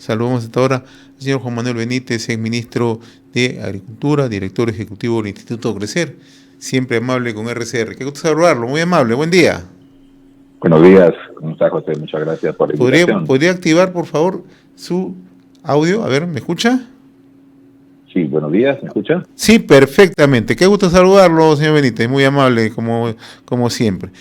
Saludamos hasta ahora al señor Juan Manuel Benítez, ex ministro de Agricultura, director ejecutivo del Instituto Crecer, siempre amable con RCR. Qué gusto saludarlo, muy amable, buen día. Buenos días, ¿cómo está, José? Muchas gracias por la invitación. ¿Podría activar, por favor, su audio? A ver, ¿me escucha? Sí, buenos días, ¿me escucha? Sí, perfectamente. Qué gusto saludarlo, señor Benítez, muy amable, como siempre.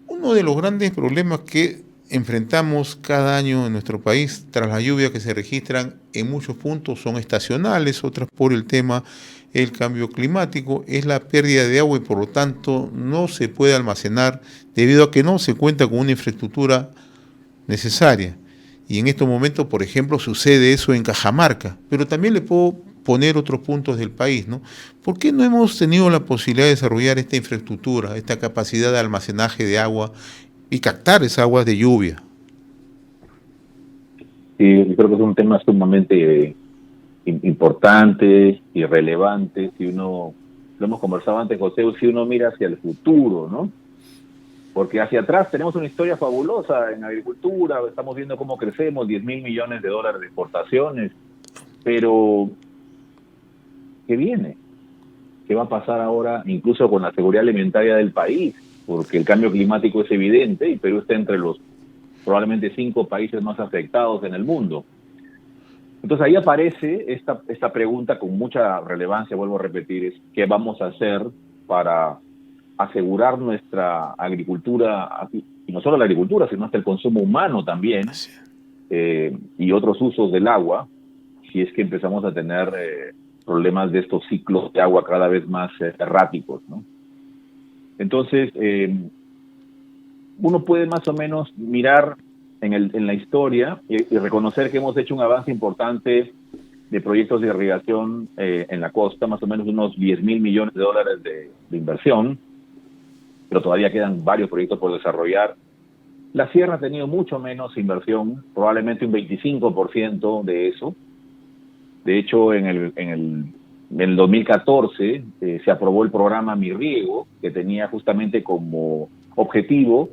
Uno de los grandes problemas que enfrentamos cada año en nuestro país, tras las lluvias que se registran en muchos puntos, son estacionales, otras por el tema del cambio climático, es la pérdida de agua y por lo tanto no se puede almacenar debido a que no se cuenta con una infraestructura necesaria. Y en estos momentos, por ejemplo, sucede eso en Cajamarca, pero también le puedo poner otros puntos del país, ¿no? ¿Por qué no hemos tenido la posibilidad de desarrollar esta infraestructura, esta capacidad de almacenaje de agua y captar esas aguas de lluvia? Sí, yo creo que es un tema sumamente importante y relevante. Si uno, lo hemos conversado antes, José, si uno mira hacia el futuro, ¿no? Porque hacia atrás tenemos una historia fabulosa en agricultura, estamos viendo cómo crecemos, 10.000 millones de dólares de exportaciones, pero ¿qué viene? ¿Qué va a pasar ahora incluso con la seguridad alimentaria del país? Porque el cambio climático es evidente y Perú está entre los probablemente 5 países más afectados en el mundo. Entonces ahí aparece esta pregunta con mucha relevancia, vuelvo a repetir, es ¿qué vamos a hacer para asegurar nuestra agricultura, y no solo la agricultura, sino hasta el consumo humano también, y otros usos del agua, si es que empezamos a tener problemas de estos ciclos de agua cada vez más erráticos, ¿no? Entonces, uno puede más o menos mirar en la historia y reconocer que hemos hecho un avance importante de proyectos de irrigación en la costa, más o menos unos 10.000 millones de dólares de inversión, pero todavía quedan varios proyectos por desarrollar. La sierra ha tenido mucho menos inversión, probablemente un 25% de eso. De hecho, en el 2014 se aprobó el programa Mi Riego, que tenía justamente como objetivo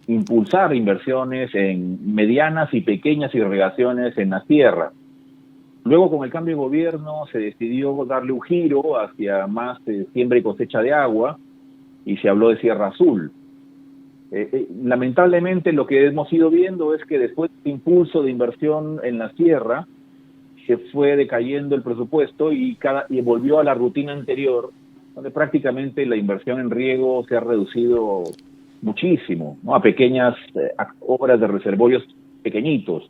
impulsar inversiones en medianas y pequeñas irrigaciones en la tierra. Luego, con el cambio de gobierno, se decidió darle un giro hacia más siembra y cosecha de agua y se habló de Sierra Azul. Lamentablemente, lo que hemos ido viendo es que después del impulso de inversión en la sierra, se fue decayendo el presupuesto y volvió a la rutina anterior, donde prácticamente la inversión en riego se ha reducido muchísimo, ¿no? A pequeñas obras de reservorios pequeñitos.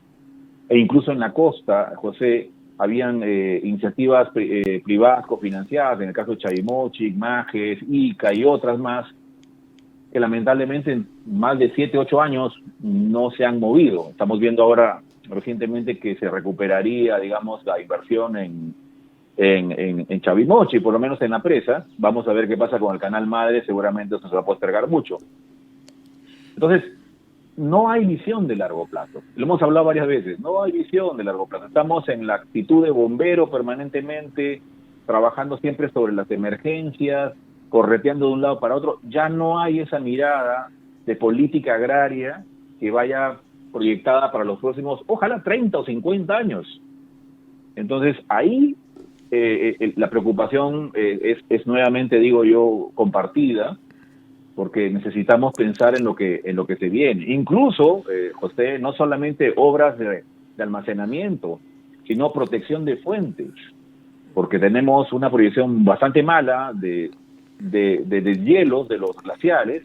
E incluso en la costa, José, habían iniciativas privadas cofinanciadas, en el caso de Chavimochic, Majes, Ica y otras más, que lamentablemente en más de 7, 8 años no se han movido. Estamos viendo ahora recientemente que se recuperaría, digamos, la inversión en Chavimochic, por lo menos en la presa. Vamos a ver qué pasa con el Canal Madre, seguramente eso se va a postergar mucho. Entonces, no hay visión de largo plazo. Lo hemos hablado varias veces, no hay visión de largo plazo. Estamos en la actitud de bombero permanentemente, trabajando siempre sobre las emergencias, correteando de un lado para otro. Ya no hay esa mirada de política agraria que vaya proyectada para los próximos, ojalá 30 o 50 años. Entonces, ahí la preocupación es nuevamente, digo yo, compartida, porque necesitamos pensar en lo que se viene. Incluso, José, no solamente obras de almacenamiento, sino protección de fuentes, porque tenemos una proyección bastante mala de deshielos de los glaciares,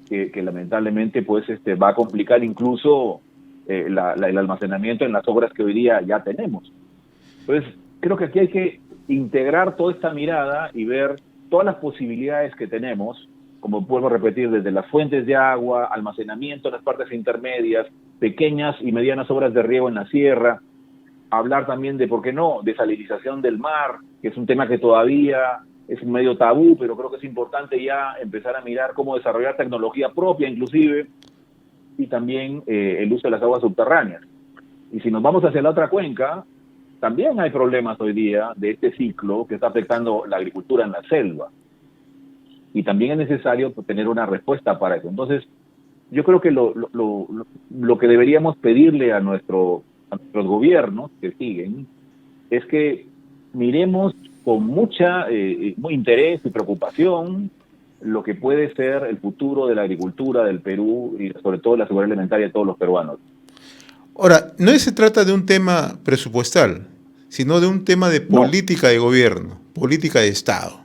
que lamentablemente pues va a complicar incluso el almacenamiento en las obras que hoy día ya tenemos. Entonces, creo que aquí hay que integrar toda esta mirada y ver todas las posibilidades que tenemos, como vuelvo a repetir, desde las fuentes de agua, almacenamiento en las partes intermedias, pequeñas y medianas obras de riego en la sierra, hablar también de, ¿por qué no?, desalinización del mar, que es un tema que todavía es un medio tabú, pero creo que es importante ya empezar a mirar cómo desarrollar tecnología propia inclusive, y también el uso de las aguas subterráneas. Y si nos vamos hacia la otra cuenca, también hay problemas hoy día de este ciclo que está afectando la agricultura en la selva. Y también es necesario tener una respuesta para eso. Entonces, yo creo que lo que deberíamos pedirle a nuestro a nuestros gobiernos que siguen es que miremos con mucha interés y preocupación lo que puede ser el futuro de la agricultura del Perú y sobre todo la seguridad alimentaria de todos los peruanos. Ahora, no se trata de un tema presupuestal, sino de un tema de No, política de gobierno, política de Estado.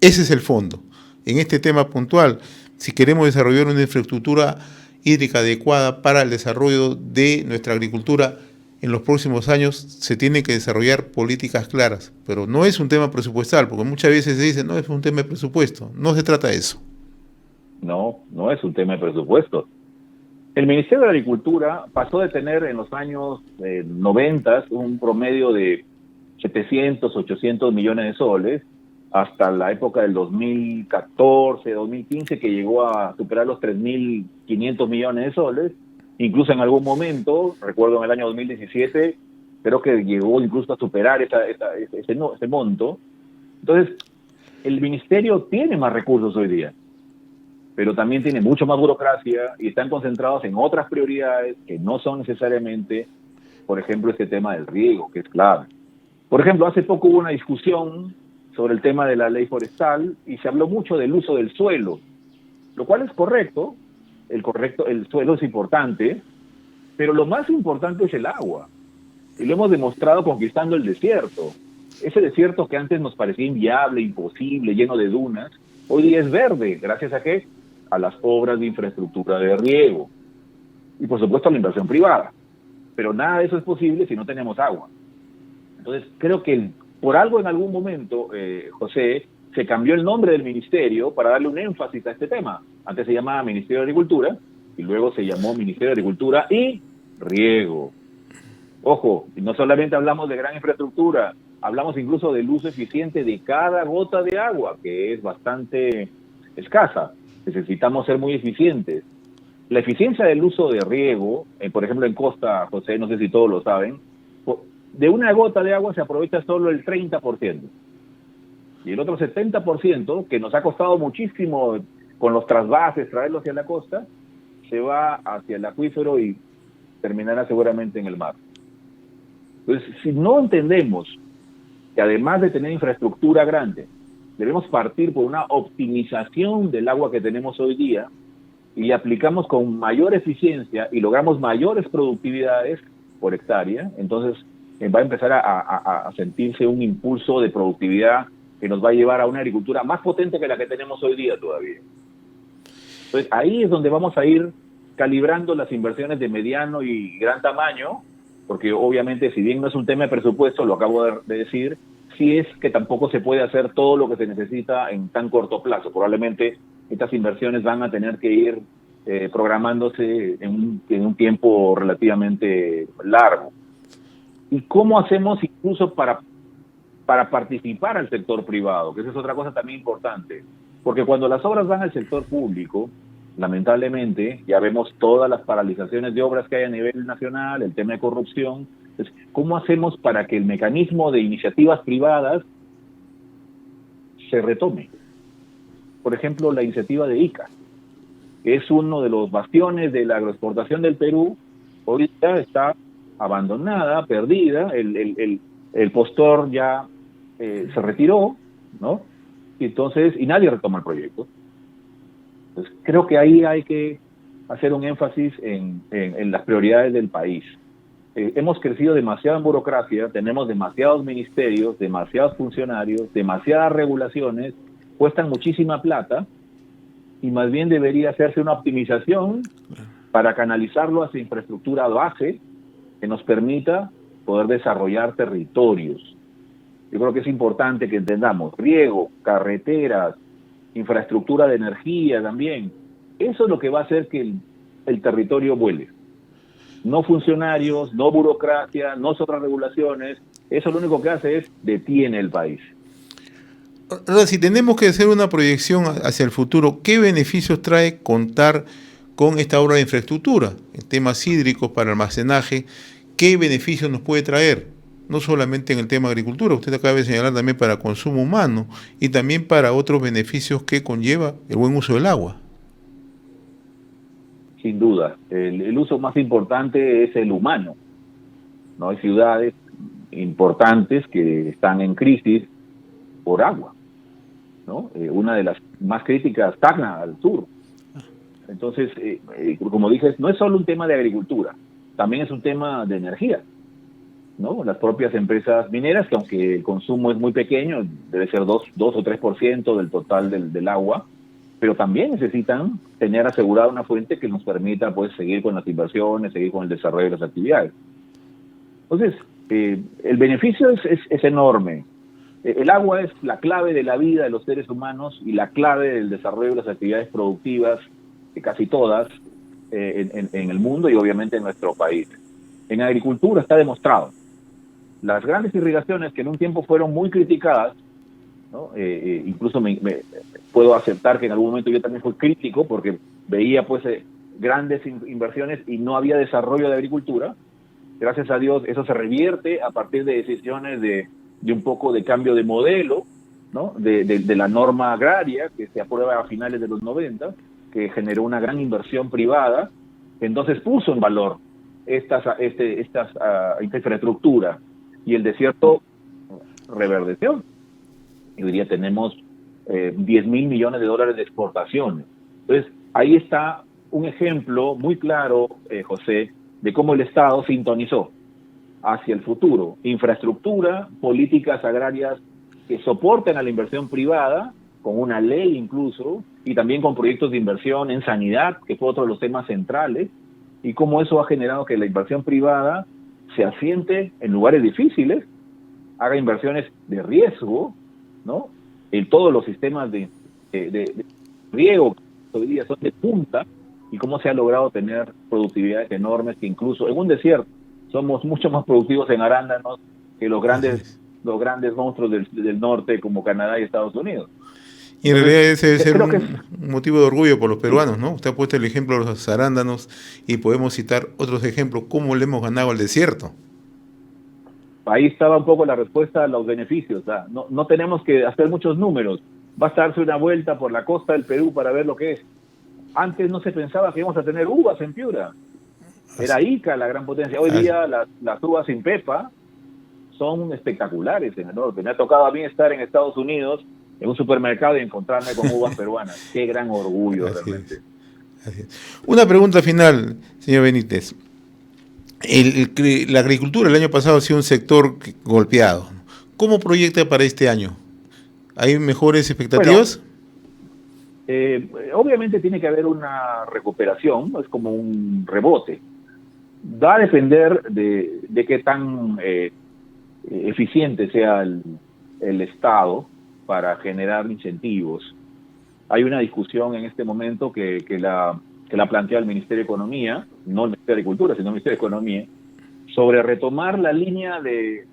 Ese es el fondo. En este tema puntual, si queremos desarrollar una infraestructura hídrica adecuada para el desarrollo de nuestra agricultura en los próximos años, se tienen que desarrollar políticas claras. Pero no es un tema presupuestal, porque muchas veces se dice, no, es un tema de presupuesto. No se trata de eso. no es un tema de presupuesto. El Ministerio de Agricultura pasó de tener en los años 90 un promedio de 700, 800 millones de soles hasta la época del 2014, 2015, que llegó a superar los 3.500 millones de soles. Incluso en algún momento, recuerdo en el año 2017, creo que llegó incluso a superar ese monto. Entonces, el Ministerio tiene más recursos hoy día, pero también tiene mucho más burocracia y están concentrados en otras prioridades que no son necesariamente, por ejemplo, este tema del riego, que es clave. Por ejemplo, hace poco hubo una discusión sobre el tema de la ley forestal y se habló mucho del uso del suelo, lo cual es correcto. El suelo es importante, pero lo más importante es el agua. Y lo hemos demostrado conquistando el desierto. Ese desierto que antes nos parecía inviable, imposible, lleno de dunas, hoy día es verde. ¿Gracias a qué? A las obras de infraestructura de riego. Y por supuesto a la inversión privada. Pero nada de eso es posible si no tenemos agua. Entonces creo que por algo en algún momento, José, se cambió el nombre del ministerio para darle un énfasis a este tema. Antes se llamaba Ministerio de Agricultura y luego se llamó Ministerio de Agricultura y Riego. Ojo, no solamente hablamos de gran infraestructura, hablamos incluso del uso eficiente de cada gota de agua, que es bastante escasa. Necesitamos ser muy eficientes. La eficiencia del uso de riego, por ejemplo en Costa, José, no sé si todos lo saben, de una gota de agua se aprovecha solo el 30%. Y el otro 70%, que nos ha costado muchísimo con los trasvases, traerlo hacia la costa, se va hacia el acuífero y terminará seguramente en el mar. Entonces, si no entendemos que además de tener infraestructura grande, debemos partir por una optimización del agua que tenemos hoy día y aplicamos con mayor eficiencia y logramos mayores productividades por hectárea, entonces va a empezar a sentirse un impulso de productividad que nos va a llevar a una agricultura más potente que la que tenemos hoy día todavía. Entonces, ahí es donde vamos a ir calibrando las inversiones de mediano y gran tamaño, porque obviamente, si bien no es un tema de presupuesto, lo acabo de decir, sí es que tampoco se puede hacer todo lo que se necesita en tan corto plazo. Probablemente estas inversiones van a tener que ir programándose en un tiempo relativamente largo. ¿Y cómo hacemos incluso para participar al sector privado? Que esa es otra cosa también importante. Porque cuando las obras van al sector público, lamentablemente, ya vemos todas las paralizaciones de obras que hay a nivel nacional, el tema de corrupción. Entonces, ¿cómo hacemos para que el mecanismo de iniciativas privadas se retome? Por ejemplo, la iniciativa de ICA, que es uno de los bastiones de la agroexportación del Perú, ahorita está abandonada, perdida, el postor ya se retiró, ¿no? Y nadie retoma el proyecto. Entonces, creo que ahí hay que hacer un énfasis en las prioridades del país. Hemos crecido demasiado en burocracia, tenemos demasiados ministerios, demasiados funcionarios, demasiadas regulaciones, cuestan muchísima plata, y más bien debería hacerse una optimización para canalizarlo hacia infraestructura base que nos permita poder desarrollar territorios. Yo creo que es importante que entendamos riego, carreteras, infraestructura de energía también. Eso es lo que va a hacer que el territorio vuele. No funcionarios, no burocracia, no regulaciones. Eso lo único que hace es detiene el país. Ahora, si tenemos que hacer una proyección hacia el futuro, ¿qué beneficios trae contar con esta obra de infraestructura en temas hídricos para almacenaje? ¿Qué beneficios nos puede traer? No solamente en el tema de agricultura, usted acaba de señalar también para consumo humano y también para otros beneficios que conlleva el buen uso del agua. Sin duda, el uso más importante es el humano. ¿no? Hay ciudades importantes que están en crisis por agua, ¿no? Una de las más críticas, Tacna, al sur. Entonces, como dices, no es solo un tema de agricultura, también es un tema de energía, ¿no? Las propias empresas mineras, que aunque el consumo es muy pequeño, debe ser 2 o 3% del total del agua, pero también necesitan tener asegurada una fuente que nos permita, pues, seguir con las inversiones, seguir con el desarrollo de las actividades. Entonces, el beneficio es enorme. El agua es la clave de la vida de los seres humanos y la clave del desarrollo de las actividades productivas, casi todas, en el mundo y obviamente en nuestro país. En agricultura está demostrado. Las grandes irrigaciones, que en un tiempo fueron muy criticadas, ¿no? Incluso me puedo aceptar que en algún momento yo también fui crítico porque veía, pues, grandes inversiones y no había desarrollo de agricultura. Gracias a Dios eso se revierte a partir de decisiones de un poco de cambio de modelo, ¿no? de la norma agraria que se aprueba a finales de los 90, que generó una gran inversión privada, que entonces puso en valor esta infraestructura, y el desierto reverdeció. Y hoy día tenemos 10.000 millones de dólares de exportaciones. Entonces, ahí está un ejemplo muy claro, José, de cómo el Estado sintonizó hacia el futuro. Infraestructura, políticas agrarias que soporten a la inversión privada, con una ley incluso, y también con proyectos de inversión en sanidad, que fue otro de los temas centrales, y cómo eso ha generado que la inversión privada se asiente en lugares difíciles, haga inversiones de riesgo, ¿no? En todos los sistemas de riego que hoy día son de punta, y cómo se ha logrado tener productividades enormes, que incluso en un desierto somos mucho más productivos en arándanos que los grandes monstruos del norte como Canadá y Estados Unidos. Y en realidad ese debe ser Creo que un motivo de orgullo por los peruanos, ¿no? Usted ha puesto el ejemplo de los arándanos y podemos citar otros ejemplos, cómo le hemos ganado al desierto. Ahí estaba un poco la respuesta a los beneficios. No tenemos que hacer muchos números. Basta darse una vuelta por la costa del Perú para ver lo que es. Antes no se pensaba que íbamos a tener uvas en Piura. Era Ica la gran potencia. Hoy día las uvas sin pepa son espectaculares en el norte. Me ha tocado a mí estar en Estados Unidos en un supermercado y encontrarme con uvas peruanas. Qué gran orgullo realmente. Así es. Una pregunta final, señor Benítez. La agricultura el año pasado ha sido un sector golpeado. ¿Cómo proyecta para este año? ¿Hay mejores expectativas? Bueno, obviamente tiene que haber una recuperación, es como un rebote. Va a depender de qué tan eficiente sea el Estado para generar incentivos. Hay una discusión en este momento que la plantea el Ministerio de Economía, no el Ministerio de Agricultura, sino el Ministerio de Economía, sobre retomar la línea de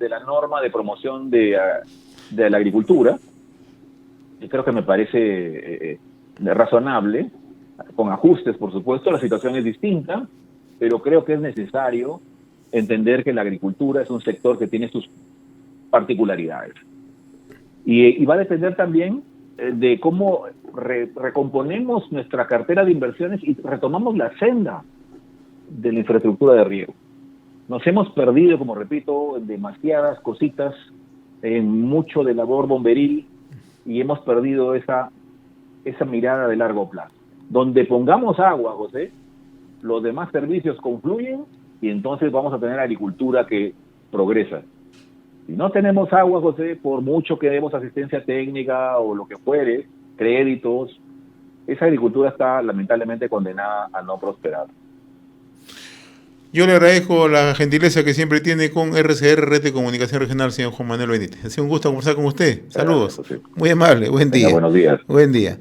la norma de promoción de la agricultura. Y creo que me parece razonable, con ajustes, por supuesto. La situación es distinta, pero creo que es necesario entender que la agricultura es un sector que tiene sus particularidades. Y va a depender también de cómo recomponemos nuestra cartera de inversiones y retomamos la senda de la infraestructura de riego. Nos hemos perdido, como repito, en demasiadas cositas, en mucho de labor bomberil, y hemos perdido esa mirada de largo plazo. Donde pongamos agua, José, los demás servicios confluyen y entonces vamos a tener agricultura que progresa. Si no tenemos agua, José, por mucho que demos asistencia técnica o lo que fuere, créditos, esa agricultura está lamentablemente condenada a no prosperar. Yo le agradezco la gentileza que siempre tiene con RCR, Red de Comunicación Regional, señor Juan Manuel Benítez. Ha sido un gusto conversar con usted. Saludos. Gracias, muy amable. Buen día. Buenos días. Buen día.